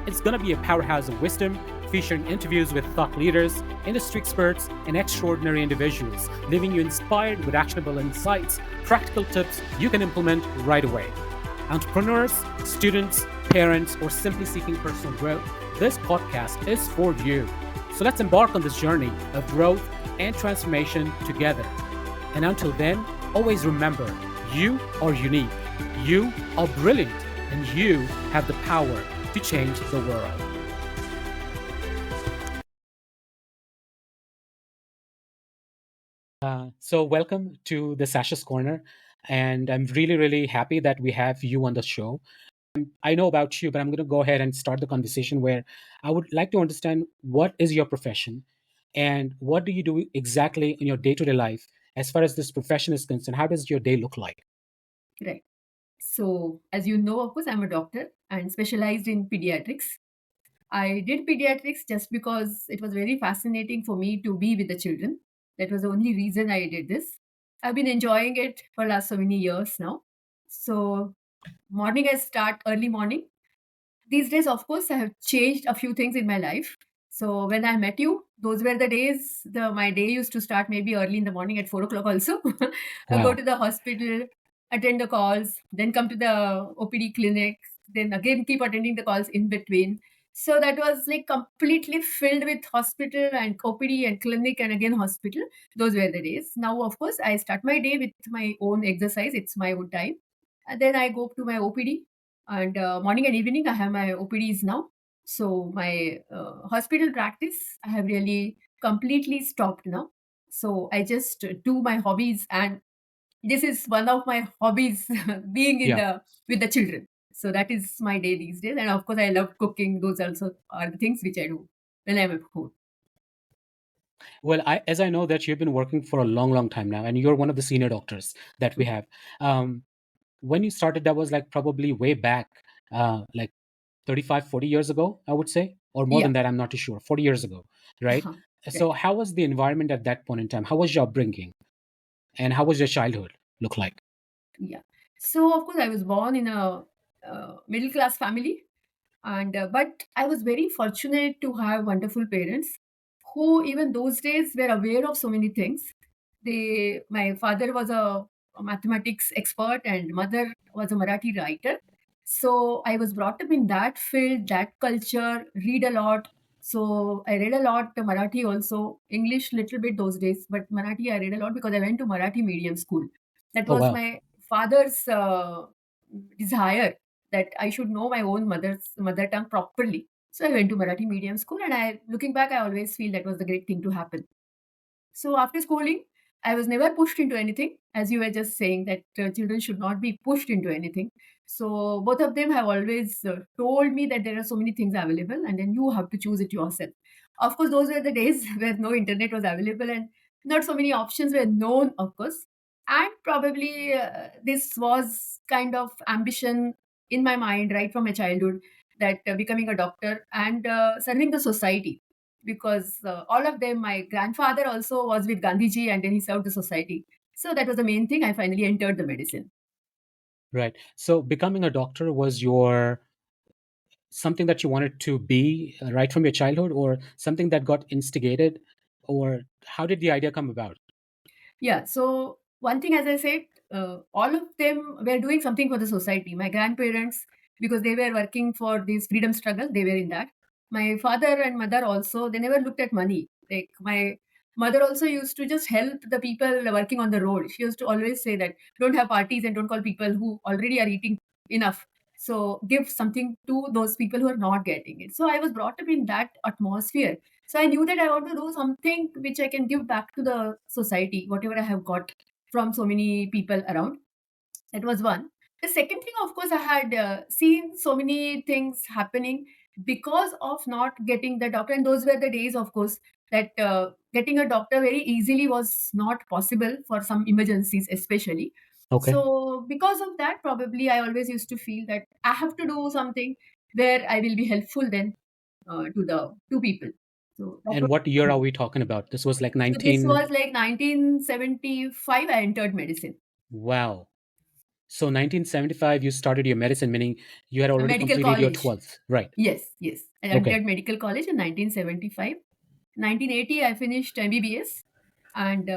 It's going to be a powerhouse of wisdom, featuring interviews with thought leaders, industry experts, and extraordinary individuals, leaving you inspired with actionable insights, practical tips you can implement right away. Entrepreneurs, students, parents, or simply seeking personal growth, this podcast is for you. So let's embark on this journey of growth and transformation together. And until then, always remember, you are unique, you are brilliant, and you have the power to change the world. So welcome to the Sash's Corner. And I'm really, really happy that we have you on the show. I know about you, but I'm going to go ahead and start the conversation where I would like to understand what is your profession and what do you do exactly in your day-to-day life as far as this profession is concerned? How does your day look like? Right. So, as you know, of course, I'm a doctor and specialized in pediatrics. I did pediatrics just because it was very fascinating for me to be with the children. That was the only reason I did this. I've been enjoying it for last so many years now. So, morning I start early morning. These days, of course, I have changed a few things in my life. So when I met you, those were the days. My day used to start maybe early in the morning at 4 o'clock. Also, I go Wow. to the hospital, attend the calls, then come to the OPD clinic, then again keep attending the calls in between. So that was like completely filled with hospital and OPD and clinic and again hospital. Those were the days. Now, of course, I start my day with my own exercise. It's my own time. And then I go to my OPD and morning and evening I have my OPDs now. So my hospital practice I have really completely stopped now. So I just do my hobbies, and this is one of my hobbies being in Yeah. the with the children. So that is my day these days, and of course I love cooking. Those also are the things which I do when I'm at home. Well, as I know that you've been working for a long, long time now, and you're one of the senior doctors that we have. Um, when you started, that was like probably way back, like 35, 40 years ago, I would say, or more Yeah. than that, I'm not too sure, 40 years ago, right? Right. So how was the environment at that point in time? How was your upbringing and how was your childhood look like? Yeah. So of course I was born in a middle class family, and but I was very fortunate to have wonderful parents who even those days were aware of so many things. My father was a mathematics expert and mother was a Marathi writer. So I was brought up in that field, that culture, read a lot. So I read a lot Marathi also, English little bit those days, but Marathi I read a lot because I went to Marathi medium school. That Oh, was wow. my father's desire that I should know my own mother tongue properly. So I went to Marathi medium school, and looking back, I always feel that was the great thing to happen. So after schooling, I was never pushed into anything, as you were just saying that children should not be pushed into anything. So both of them have always told me that there are so many things available, and then you have to choose it yourself. Of course, those were the days where no internet was available and not so many options were known, of course. And probably this was kind of ambition in my mind right from my childhood, that becoming a doctor and serving the society, because all of them, my grandfather also was with Gandhiji and then he served the society. So that was the main thing. I finally entered the medicine. Right. So becoming a doctor was your something that you wanted to be right from your childhood or something that got instigated or how did the idea come about? Yeah. So one thing, as I said, all of them were doing something for the society. My grandparents, because they were working for this freedom struggle, they were in that. My father and mother also, they never looked at money. Like my mother also used to just help the people working on the road. She used to always say that don't have parties and don't call people who already are eating enough. So give something to those people who are not getting it. So I was brought up in that atmosphere. So I knew that I want to do something which I can give back to the society, whatever I have got from so many people around. That was one. The second thing, of course, I had seen so many things happening because of not getting the doctor. And those were the days, of course, that getting a doctor very easily was not possible for some emergencies, especially. Okay. So, because of that, probably I always used to feel that I have to do something where I will be helpful then to the two people. So that And was what year are we talking about? This was like so this 19. was like 1975. I entered medicine. Wow. So 1975, you started your medicine, meaning you had A already medical completed your college. 12th, right? Yes, yes. I Okay. entered medical college in 1975. 1980, I finished MBBS. And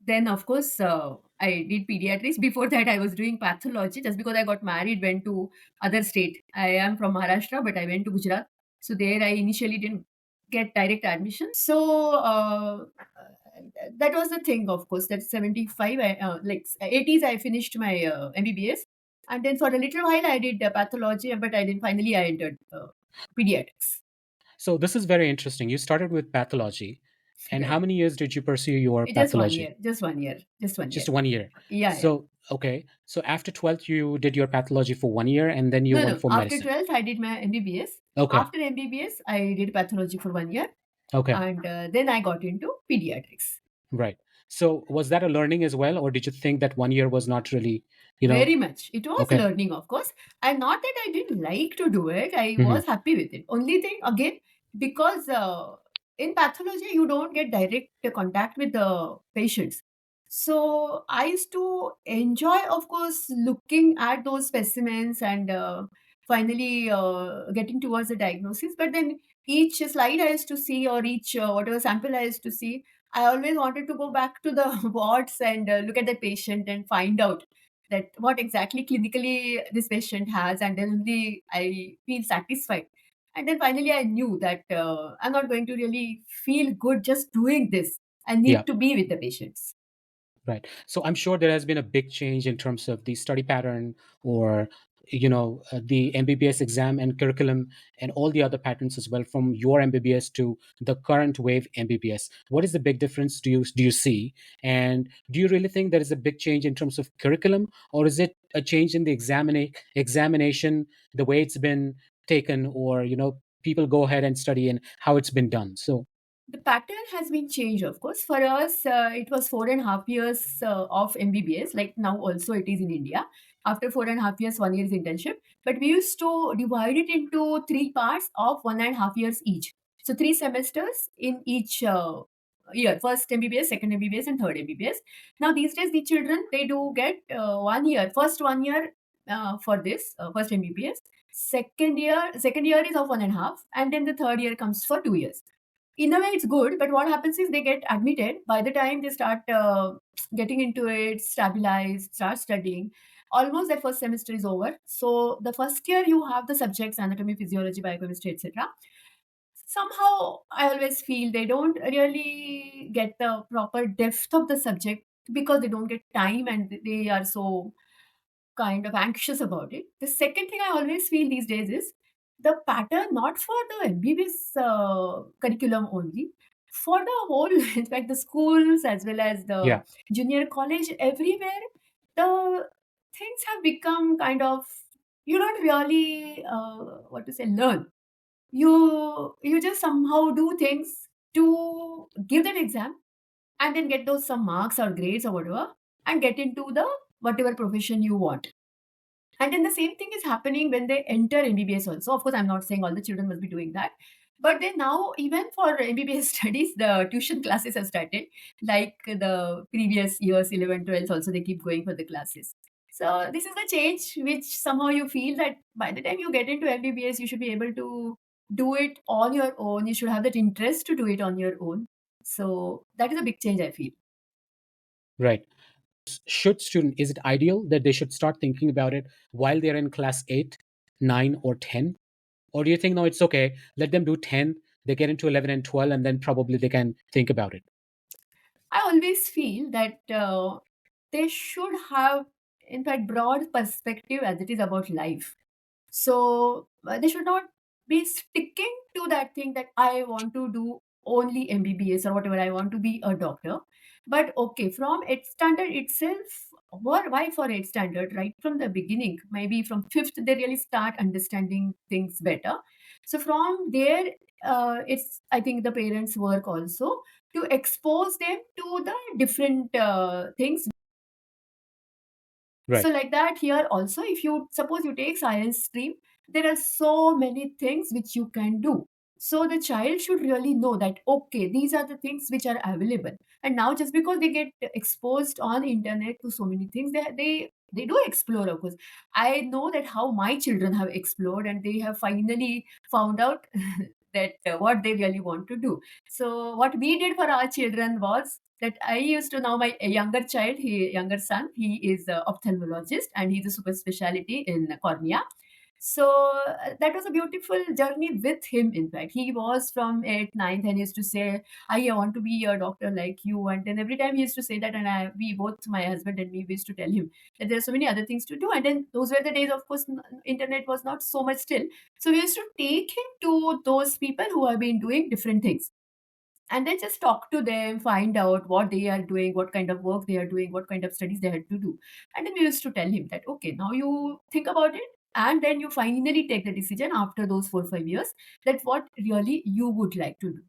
then, of course, I did pediatrics. Before that, I was doing pathology. Just because I got married, went to other state. I am from Maharashtra, but I went to Gujarat. So there, I initially didn't get direct admission. So that was the thing, of course. That's 75. Like 80s, I finished my MBBS. And then for a little while, I did pathology, but I didn't. Finally, I entered pediatrics. So this is very interesting. You started with pathology, and how Right. many years did you pursue your Just one pathology? year. Just 1 year. Just 1 year. Just 1 year. Yeah, yeah. So, okay. So after 12th, you did your pathology for 1 year and then you No, went no. for After medicine. 12th, I did my MBBS. Okay. After MBBS, I did pathology for 1 year, Okay. and then I got into pediatrics. Right. So was that a learning as well, or did you think that 1 year was not really, you know, Very much. It was okay. learning, of course. And not that I didn't like to do it, I Hmm. was happy with it. Only thing, again, because in pathology, you don't get direct contact with the patients. So I used to enjoy, of course, looking at those specimens and finally getting towards the diagnosis. But then each slide I used to see, or each whatever sample I used to see, I always wanted to go back to the wards and look at the patient and find out that what exactly clinically this patient has, and then only I feel satisfied. And then finally I knew that I'm not going to really feel good just doing this. I Yeah. need to be with the patients. Right. So I'm sure there has been a big change in terms of the study pattern or the MBBS exam and curriculum and all the other patterns as well from your MBBS to the current wave MBBS. What is the big difference do you see? And do you really think there is a big change in terms of curriculum, or is it a change in the examination, the way it's been taken, or people go ahead and study and how it's been done? So The pattern has been changed, of course. For us, it was 4.5 years of MBBS. Like now, also it is in India. After 4.5 years, 1 year is internship. But we used to divide it into three parts of 1.5 years each. So 3 semesters in each year: first MBBS, second MBBS, and third MBBS. Now these days, the children, they do get 1 year. First 1 year for this first MBBS. Second year is of 1.5, and then the third year comes for 2 years. In a way it's good, but what happens is they get admitted. By the time they start getting into it, stabilize, start studying, almost their first semester is over. So the first year you have the subjects anatomy, physiology, biochemistry, etc. Somehow I always feel they don't really get the proper depth of the subject because they don't get time and they are so kind of anxious about it. The second thing I always feel these days is the pattern, not for the MBBS curriculum only, for the whole, in fact, the schools as well as the yeah, junior college, everywhere, the things have become kind of, you don't really, what to say, learn. You just somehow do things to give that exam and then get those some marks or grades or whatever and get into the whatever profession you want. And then the same thing is happening when they enter MBBS also. Of course, I'm not saying all the children must be doing that. But then now, even for MBBS studies, the tuition classes have started. Like the previous years, 11, 12, also they keep going for the classes. So this is the change which somehow you feel that by the time you get into MBBS, you should be able to do it on your own. You should have that interest to do it on your own. So that is a big change, I feel. right. Should student is it ideal that they should start thinking about it while they're in class 8, 9, or 10? Or do you think no, it's okay, let them do 10, they get into 11 and 12, and then probably they can think about it? I always feel that they should have, in fact, broad perspective as it is about life. So they should not be sticking to that thing that I want to do only MBBS or whatever. I want to be a doctor. But okay, from 8th standard itself, why for 8th standard? Right from the beginning, maybe from fifth, they really start understanding things better. So from there, it's, I think, the parents' work also to expose them to the different things. Right. So like that here also, if you suppose you take science stream, there are so many things which you can do. So the child should really know that, okay, these are the things which are available. And now just because they get exposed on internet to so many things, they do explore, of course. I know that how my children have explored, and they have finally found out that what they really want to do. So what we did for our children was that I used to, now my younger child, younger son, he is a ophthalmologist and he's a super specialty in cornea. So that was a beautiful journey with him. In fact, he was from 8th, 9th, and he used to say, I want to be a doctor like you. And then every time he used to say that, and we both, my husband and me, we used to tell him that there are so many other things to do. And then those were the days, of course, internet was not so much still. So we used to take him to those people who have been doing different things, and then just talk to them, find out what they are doing, what kind of work they are doing, what kind of studies they had to do. And then we used to tell him that, okay, now you think about it, and then you finally take the decision after those 4 or 5 years that what really you would like to do.